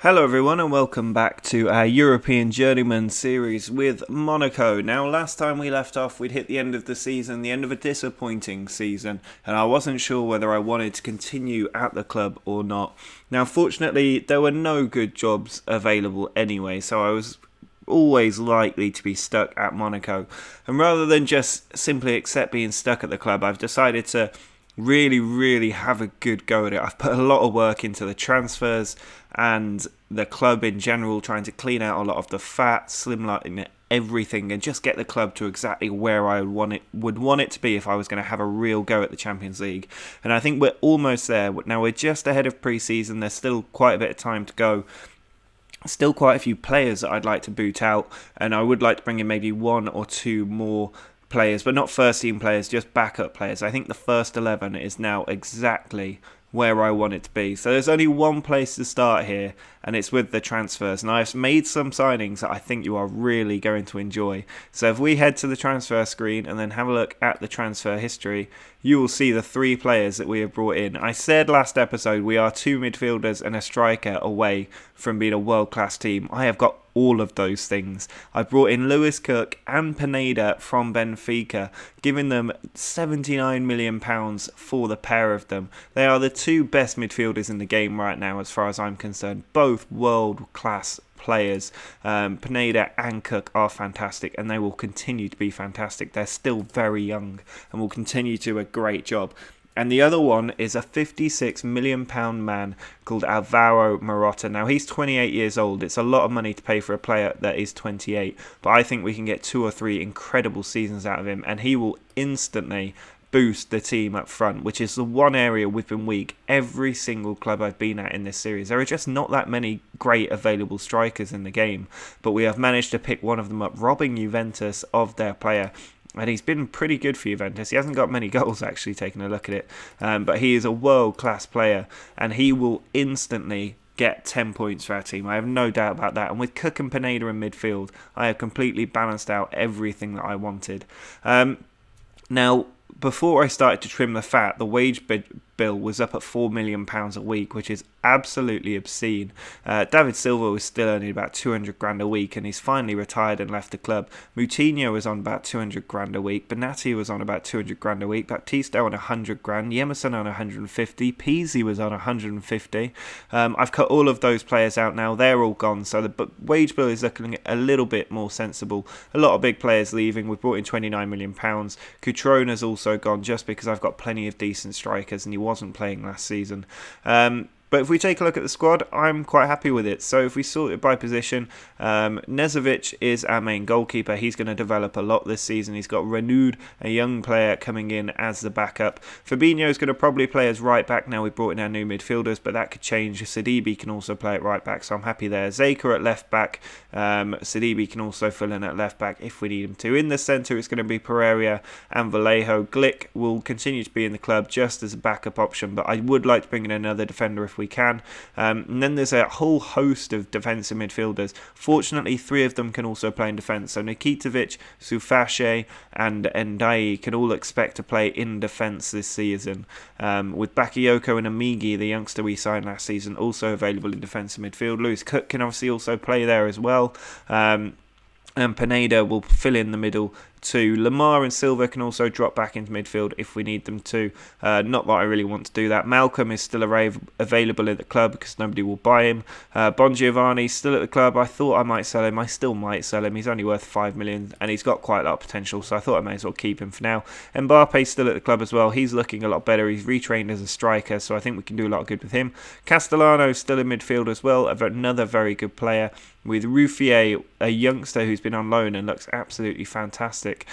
Hello everyone and welcome back to our European Journeyman series with Monaco. Now last time we left off we'd hit the end of the season, the end of a disappointing season, and I wasn't sure whether I wanted to continue at the club or not. Now fortunately there were no good jobs available anyway, so I was always likely to be stuck at Monaco. And rather than just simply accept being stuck at the club, I've decided to really have a good go at it. I've put a lot of work into the transfers and the club in general, trying to clean out a lot of the fat, slimline everything, and just get the club to exactly where I would want it to be if I was going to have a real go at the Champions League. And I think we're almost there. Now we're just ahead of pre-season. There's still quite a bit of time to go. Still quite a few players that I'd like to boot out, and I would like to bring in maybe one or two more players, but not first team players, just backup players. I think the first 11 is now exactly where I want it to be. So there's only one place to start here, and it's with the transfers. And I've made some signings that I think you are really going to enjoy. So if we head to the transfer screen and then have a look at the transfer history, you will see the three players that we have brought in. I said last episode we are two midfielders and a striker away from being a world-class team. I have got all of those things. I brought in Lewis Cook and Pineda from Benfica, giving them £79 million for the pair of them. They are the two best midfielders in the game right now as far as I'm concerned. Both world-class players. Pineda and Cook are fantastic, and they will continue to be fantastic. They're still very young and will continue to do a great job. And the other one is a £56 million man called Alvaro Morata. Now, he's 28 years old. It's a lot of money to pay for a player that is 28. But I think we can get 2 or 3 incredible seasons out of him. And he will instantly boost the team up front, which is the one area we've been weak. Every single club I've been at in this series, there are just not that many great available strikers in the game. But we have managed to pick one of them up, robbing Juventus of their player. And he's been pretty good for Juventus. He hasn't got many goals, actually, taking a look at it. But he is a world-class player, and he will instantly get 10 points for our team. I have no doubt about that. And with Cook and Pineda in midfield, I have completely balanced out everything that I wanted. Now, before I started to trim the fat, the wage bill was up at £4 million a week, which is absolutely obscene. David Silva was still earning about 200 grand a week, and he's finally retired and left the club. Moutinho was on about 200 grand a week. Benatti was on about 200 grand a week. Baptiste on 100 grand. Yemerson on 150. Peasy was on 150. I've cut all of those players out now. They're all gone, so the wage bill is looking a little bit more sensible. A lot of big players leaving. We've brought in £29 million. Cutrona's also gone, just because I've got plenty of decent strikers and he wasn't playing last season. But if we take a look at the squad, I'm quite happy with it. So if we sort it by position, Nezovic is our main goalkeeper. He's going to develop a lot this season. He's got Renewed, a young player, coming in as the backup. Fabinho is going to probably play as right back. Now we've brought in our new midfielders, but that could change. Sidibe can also play at right back, so I'm happy there. Zeka at left back. Sidibe can also fill in at left back if we need him to. In the centre, it's going to be Pereira and Vallejo. Glick will continue to be in the club just as a backup option, but I would like to bring in another defender if we can. And then there's a whole host of defensive midfielders. Fortunately, 3 of them can also play in defence. So Nikitovic, Sufache and Ndai can all expect to play in defence this season. With Bakayoko and Amigi, the youngster we signed last season, also available in defensive midfield. Lewis Cook can obviously also play there as well. And Pineda will fill in the middle too. Lamar and Silva can also drop back into midfield if we need them to. Not that I really want to do that. Malcolm is still available at the club because nobody will buy him. Bon Giovanni still at the club. I thought I might sell him. I still might sell him. He's only worth 5 million and he's got quite a lot of potential, so I thought I may as well keep him for now. Mbappe's still at the club as well. He's looking a lot better. He's retrained as a striker, so I think we can do a lot of good with him. Castellano's still in midfield as well, another very good player. With Ruffier, a youngster who's been on loan and looks absolutely fantastic.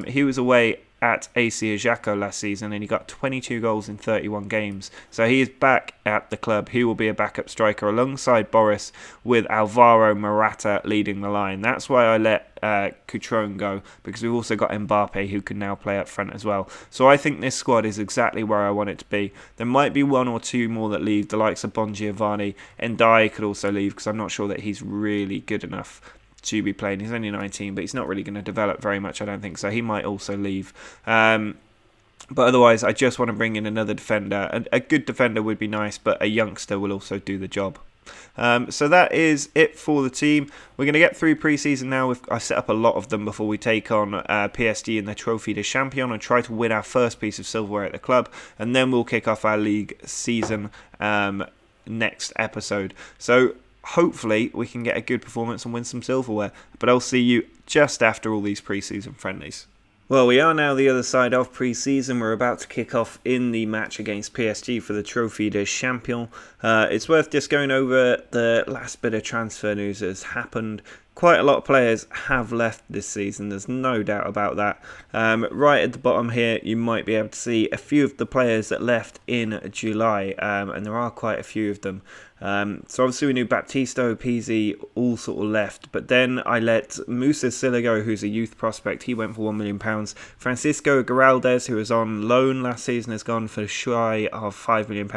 He was away at AC Ajaccio last season and he got 22 goals in 31 games. So he is back at the club. He will be a backup striker alongside Boris, with Alvaro Morata leading the line. That's why I let Cutrone go, because we've also got Mbappe who can now play up front as well. So I think this squad is exactly where I want it to be. There might be 1 or 2 more that leave, the likes of Bon Giovanni. Ndai could also leave because I'm not sure that he's really good enough to be playing. He's only 19, but he's not really going to develop very much, I don't think, so he might also leave. But otherwise, I just want to bring in another defender. A good defender would be nice, but a youngster will also do the job. So that is it for the team. We're going to get through pre-season now. I set up a lot of them before we take on PSG in the Trophy de Champion and try to win our first piece of silverware at the club, and then we'll kick off our league season next episode. So hopefully we can get a good performance and win some silverware, but I'll see you just after all these pre-season friendlies. Well, we are now the other side of pre-season. We're about to kick off in the match against PSG for the Trophy de Champion. It's worth just going over the last bit of transfer news that has happened. Quite a lot of players have left this season, there's no doubt about that. Right at the bottom here, you might be able to see a few of the players that left in July, and there are quite a few of them. So obviously we knew Baptisto, Pizzi all sort of left, but then I let Musa Siligo, who's a youth prospect, he went for £1 million. Francisco Giraldes, who was on loan last season, has gone for shy of £5 million.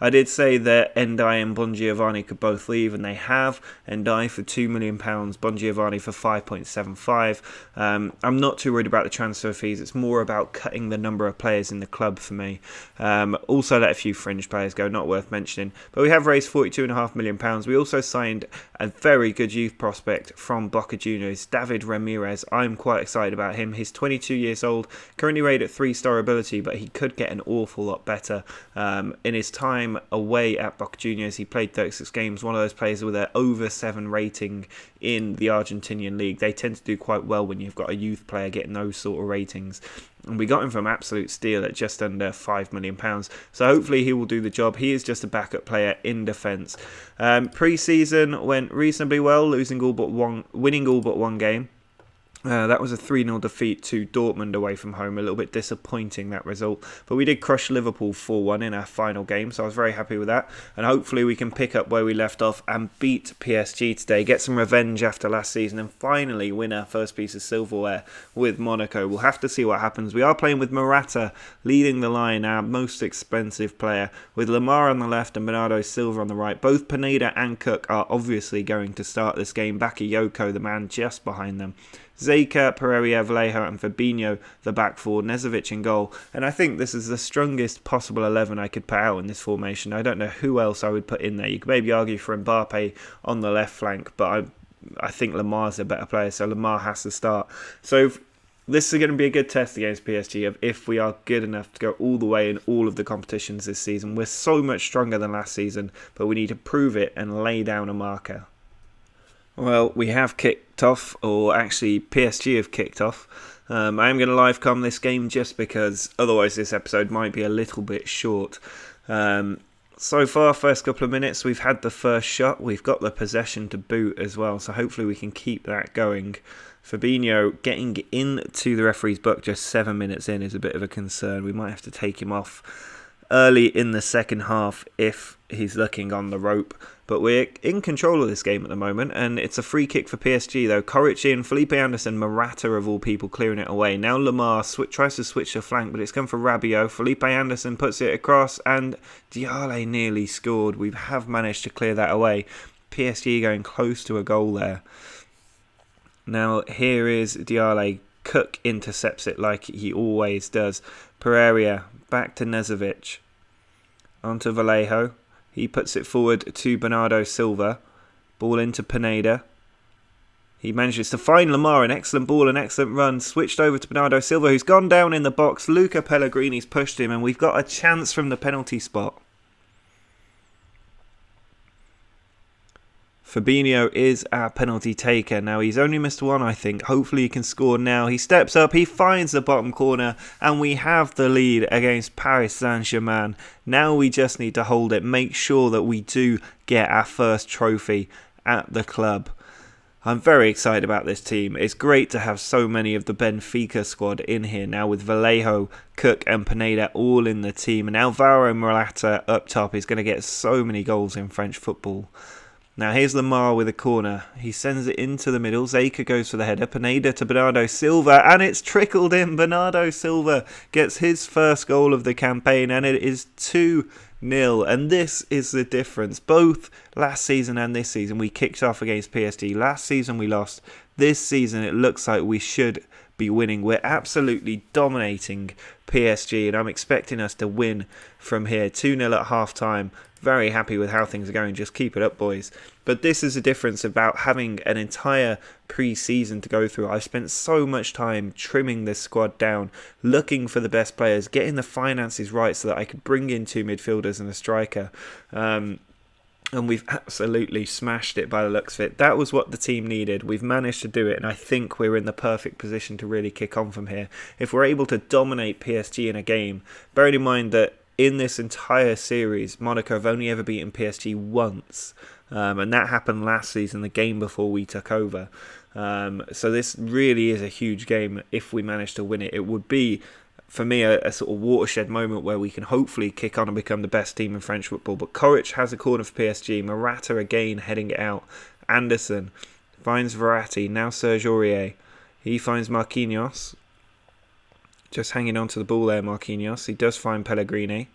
I did say that Ndai and Bongiovanni could both leave, and they have. Ndai for £2 million, Bongiovanni for 5.75. I'm not too worried about the transfer fees, it's more about cutting the number of players in the club for me. Also let a few fringe players go, not worth mentioning, but we have raised £42.5 million. We also signed a very good youth prospect from Boca Juniors, David Ramirez. I'm quite excited about him. He's 22 years old, currently rated at 3-star ability, but he could get an awful lot better. In his time away at Boca Juniors, he played 36 games, one of those players with an over 7 rating in the Argentinian league. They tend to do quite well when you've got a youth player getting those sort of ratings. And we got him from absolute steal at just under £5 million. So hopefully he will do the job. He is just a backup player in defence. Pre-season went reasonably well, winning all but one game. That was a 3-0 defeat to Dortmund away from home. A little bit disappointing, that result. But we did crush Liverpool 4-1 in our final game, so I was very happy with that. And hopefully we can pick up where we left off and beat PSG today, get some revenge after last season, and finally win our first piece of silverware with Monaco. We'll have to see what happens. We are playing with Morata leading the line, our most expensive player, with Lamar on the left and Bernardo Silva on the right. Both Pineda and Cook are obviously going to start this game. Bakayoko, the man just behind them. Zeka, Pereira, Vallejo and Fabinho, the back four, Nezovic in goal. And I think this is the strongest possible 11 I could put out in this formation. I don't know who else I would put in there. You could maybe argue for Mbappe on the left flank, but I think Lamar's a better player, so Lamar has to start. So this is going to be a good test against PSG of if we are good enough to go all the way in all of the competitions this season. We're so much stronger than last season, but we need to prove it and lay down a marker. Well, we have kicked off, or actually PSG have kicked off. I am going to live com this game just because otherwise this episode might be a little bit short. So far, first couple of minutes, we've had the first shot. We've got the possession to boot as well, so hopefully we can keep that going. Fabinho getting into the referee's book just 7 minutes in is a bit of a concern. We might have to take him off early in the second half if he's looking on the rope. But we're in control of this game at the moment, and it's a free kick for PSG though. Corrichin, Felipe Anderson, Morata of all people clearing it away. Now Lamar tries to switch the flank, but it's come for Rabiot. Felipe Anderson puts it across, and Diallo nearly scored. We have managed to clear that away. PSG going close to a goal there. Now here is Diallo. Cook intercepts it like he always does. Pereira back to Nezovic. Onto Vallejo. He puts it forward to Bernardo Silva. Ball into Pineda. He manages to find Lamar. An excellent ball, an excellent run. Switched over to Bernardo Silva, who's gone down in the box. Luca Pellegrini's pushed him, and we've got a chance from the penalty spot. Fabinho is our penalty taker. Now, he's only missed one, I think. Hopefully he can score now. He steps up, he finds the bottom corner, and we have the lead against Paris Saint-Germain. Now we just need to hold it, make sure that we do get our first trophy at the club. I'm very excited about this team. It's great to have so many of the Benfica squad in here now with Vallejo, Cook and Pineda all in the team. And Alvaro Morata up top is going to get so many goals in French football. Now here's Lamar with a corner. He sends it into the middle. Zeka goes for the header. Pineda to Bernardo Silva, and it's trickled in. Bernardo Silva gets his first goal of the campaign, and it is 2-0. And this is the difference. Both last season and this season we kicked off against PSG. Last season we lost. This season it looks like we should be winning. We're absolutely dominating PSG, and I'm expecting us to win from here. 2-0 at half time. Very happy with how things are going. Just keep it up, boys. But this is a difference about having an entire pre-season to go through. I've spent so much time trimming this squad down, looking for the best players, getting the finances right so that I could bring in 2 midfielders and a striker. And we've absolutely smashed it by the looks of it. That was what the team needed. We've managed to do it, and I think we're in the perfect position to really kick on from here. If we're able to dominate PSG in a game, bearing in mind that in this entire series, Monaco have only ever beaten PSG once, and that happened last season, the game before we took over. So this really is a huge game. If we manage to win it, it would be, for me, a sort of watershed moment where we can hopefully kick on and become the best team in French football. But Koric has a corner for PSG. Morata again heading it out. Anderson finds Verratti. Now Serge Aurier. He finds Marquinhos. Just hanging on to the ball there, Marquinhos. He does find Pellegrini.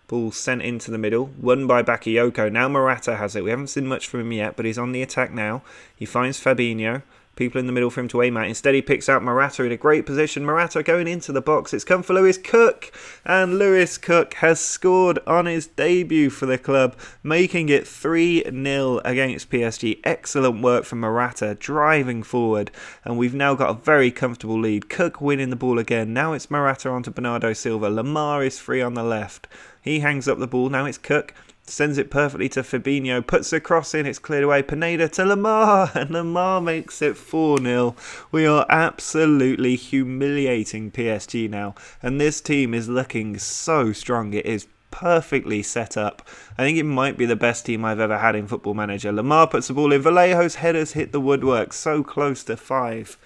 Ball sent into the middle. Won by Bakayoko. Now Morata has it. We haven't seen much from him yet, but he's on the attack now. He finds Fabinho. People in the middle for him to aim at. Instead, he picks out Morata in a great position. Morata going into the box. It's come for Lewis Cook. And Lewis Cook has scored on his debut for the club, making it 3-0 against PSG. Excellent work from Morata, driving forward. And we've now got a very comfortable lead. Cook winning the ball again. Now it's Morata onto Bernardo Silva. Lamar is free on the left. He hangs up the ball. Now it's Cook. Sends it perfectly to Fabinho, puts the cross in, it's cleared away. Pineda to Lamar, and Lamar makes it 4-0. We are absolutely humiliating PSG now, and this team is looking so strong. It is perfectly set up. I think it might be the best team I've ever had in Football Manager. Lamar puts the ball in, Vallejo's headers hit the woodwork, so close to 5.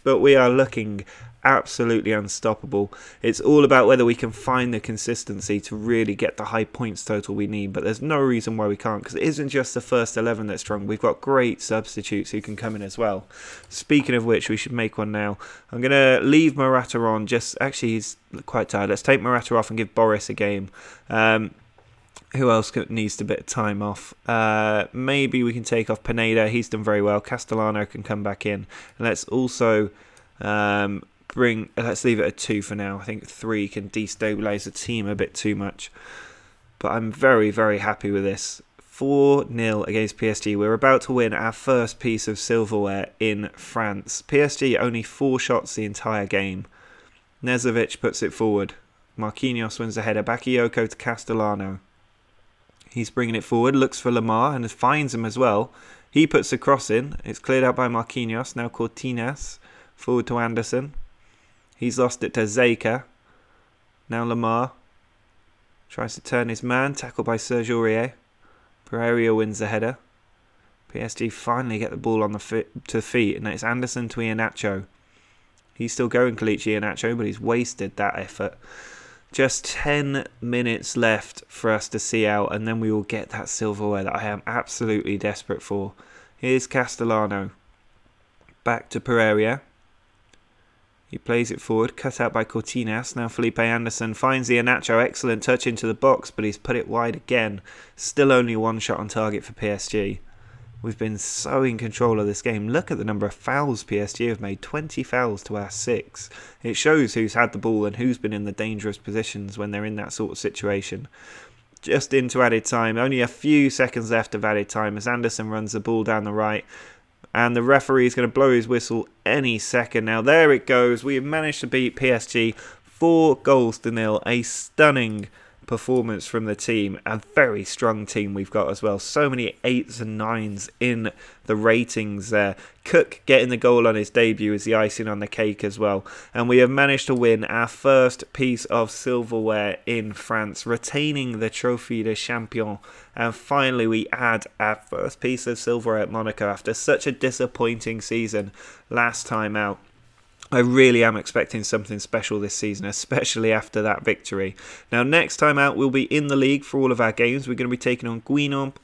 But we are looking absolutely unstoppable. It's all about whether we can find the consistency to really get the high points total we need, but there's no reason why we can't, because it isn't just the first 11 that's strong. We've got great substitutes who can come in as well. Speaking of which, we should make one now. I'm going to leave Morata on. Actually, he's quite tired. Let's take Morata off and give Boris a game. Who else needs a bit of time off? Maybe we can take off Pineda. He's done very well. Castellano can come back in. And let's also let's leave it at 2 for now. I think 3 can destabilise the team a bit too much. But I'm very, very happy with this. 4-0 against PSG. We're about to win our first piece of silverware in France. PSG only 4 shots the entire game. Nezovic puts it forward. Marquinhos wins the header. Bakayoko to Castellano. He's bringing it forward. Looks for Lamar and finds him as well. He puts the cross in. It's cleared out by Marquinhos. Now Cortinas. Forward to Anderson. He's lost it to Zeka. Now Lamar tries to turn his man. Tackled by Serge Aurier. Pereira wins the header. PSG finally get the ball on to the feet. And it's Anderson to Iheanacho. He's still going, Kelechi Iheanacho, but he's wasted that effort. Just 10 minutes left for us to see out. And then we will get that silverware that I am absolutely desperate for. Here's Castellano. Back to Pereira. He plays it forward, cut out by Cortinas. Now Felipe Anderson finds the Iheanacho. Excellent touch into the box, but he's put it wide again. Still only 1 shot on target for PSG. We've been so in control of this game. Look at the number of fouls PSG have made. 20 fouls to our 6. It shows who's had the ball and who's been in the dangerous positions when they're in that sort of situation. Just into added time. Only a few seconds left of added time as Anderson runs the ball down the right. And the referee is going to blow his whistle any second now. There it goes. We have managed to beat PSG 4-0. A stunning performance from the team. A very strong team we've got as well. So many 8s and 9s in the ratings there. Cook getting the goal on his debut is the icing on the cake as well. And we have managed to win our first piece of silverware in France, retaining the Trophée de Champion. And finally we add our first piece of silverware at Monaco after such a disappointing season last time out. I really am expecting something special this season, especially after that victory. Now, next time out, we'll be in the league for all of our games. We're going to be taking on Guingamp,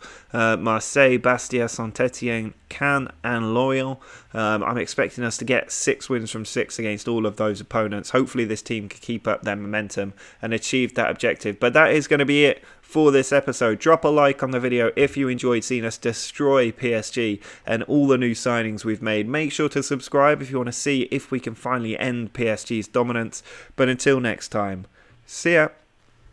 Marseille, Bastia, Saint-Etienne, Cannes and Lorient. I'm expecting us to get 6 wins from 6 against all of those opponents. Hopefully this team can keep up their momentum and achieve that objective. But that is going to be it for this episode. Drop a like on the video if you enjoyed seeing us destroy PSG and all the new signings we've made. Make sure to subscribe if you want to see if we can finally end PSG's dominance. But until next time, see ya.